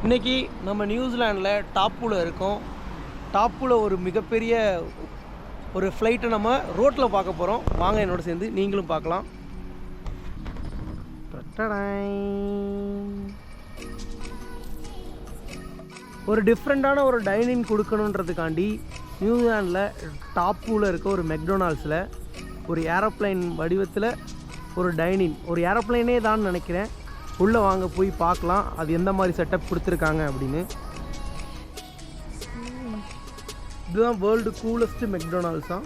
இன்றைக்கி நம்ம நியூசிலாண்டில் டாப்புவில் இருக்கோம். டாப்புவில் ஒரு மிகப்பெரிய ஒரு ஃப்ளைட்டை நம்ம ரோட்டில் பார்க்க போகிறோம். வாங்க என்னோட சேர்ந்து நீங்களும் பார்க்கலாம். ஒரு டிஃப்ரெண்ட்டான ஒரு டைனிங் கொடுக்கணுன்றதுக்காண்டி நியூசிலாண்டில் டாப்புவில் இருக்க ஒரு மெக்டொனால்ட்ஸில் ஒரு ஏரோப்ளைன் வடிவத்தில் ஒரு டைனிங், ஒரு ஏரோப்ளைனே தான் நினைக்கிறேன். உள்ளே வாங்க போய் பார்க்கலாம் அது எந்த மாதிரி செட்டப் கொடுத்துருக்காங்க அப்படின்னு. இதுதான் வேர்ல்டு கூலஸ்ட்டு மெக்டொனால்ட்ஸ் தான்.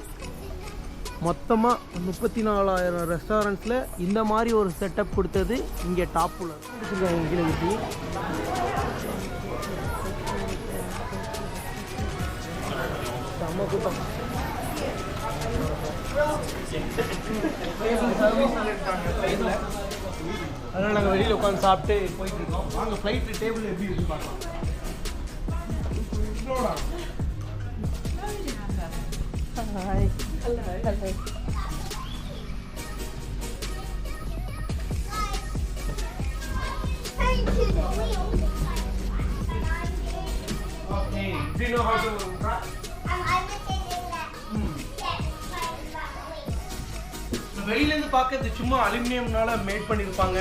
மொத்தமாக 34,000 ரெஸ்டாரண்ட்ஸில் இந்த மாதிரி ஒரு செட்டப் கொடுத்தது இங்கே டாப்பில் கொடுத்துருக்காங்க. கீழே வச்சு செம்ம கூட்டம். அதனால் நாங்கள் வெளியில் உட்காந்து சாப்பிட்டு போயிட்டு இருக்கோம். வாங்க ஃப்ளைட்டு டேபிள் எப்படி இருக்கு பார்க்கலாம். வெளியிலேருந்து பார்க்கறது சும்மா அலுமினியம்னால மேட் பண்ணியிருப்பாங்க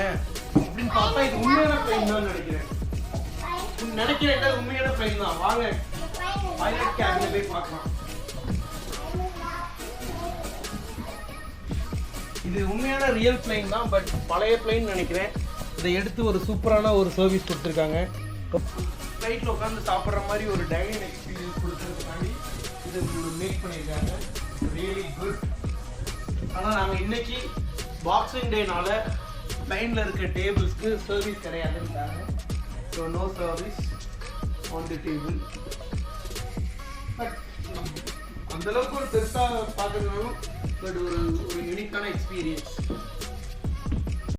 அப்படின்னு பார்த்தா இது உண்மையான பிளைன் தான் நினைக்கிறேன். உண்மையான பிளைன் தான். வாங்க பைலட் கேபின்ல போய் பார்க்கலாம். இது உண்மையான ரியல் பிளைன் தான், பட் பழைய பிளைன் நினைக்கிறேன். இதை எடுத்து ஒரு சூப்பரான ஒரு சர்வீஸ் கொடுத்துருக்காங்க. ஃப்ளைட்டில் உட்காந்து சாப்பிட்ற மாதிரி ஒரு டைனிங் எக்ஸ்பீரியன்ஸ் கொடுத்துருக்காண்டி இது மேக் பண்ணியிருக்காங்க. Really good. ஆனால் நாங்கள் இன்னைக்கு பாக்ஸிங் டேனால லைனில் இருக்க டேபிள்ஸ்க்கு சர்வீஸ் கிடையாதுன்றாங்க. So no service on the table. But அந்தளவுக்கு ஒரு பெருசாக பார்க்குறதுனாலும் பட் ஒரு யூனிக்கான எக்ஸ்பீரியன்ஸ்.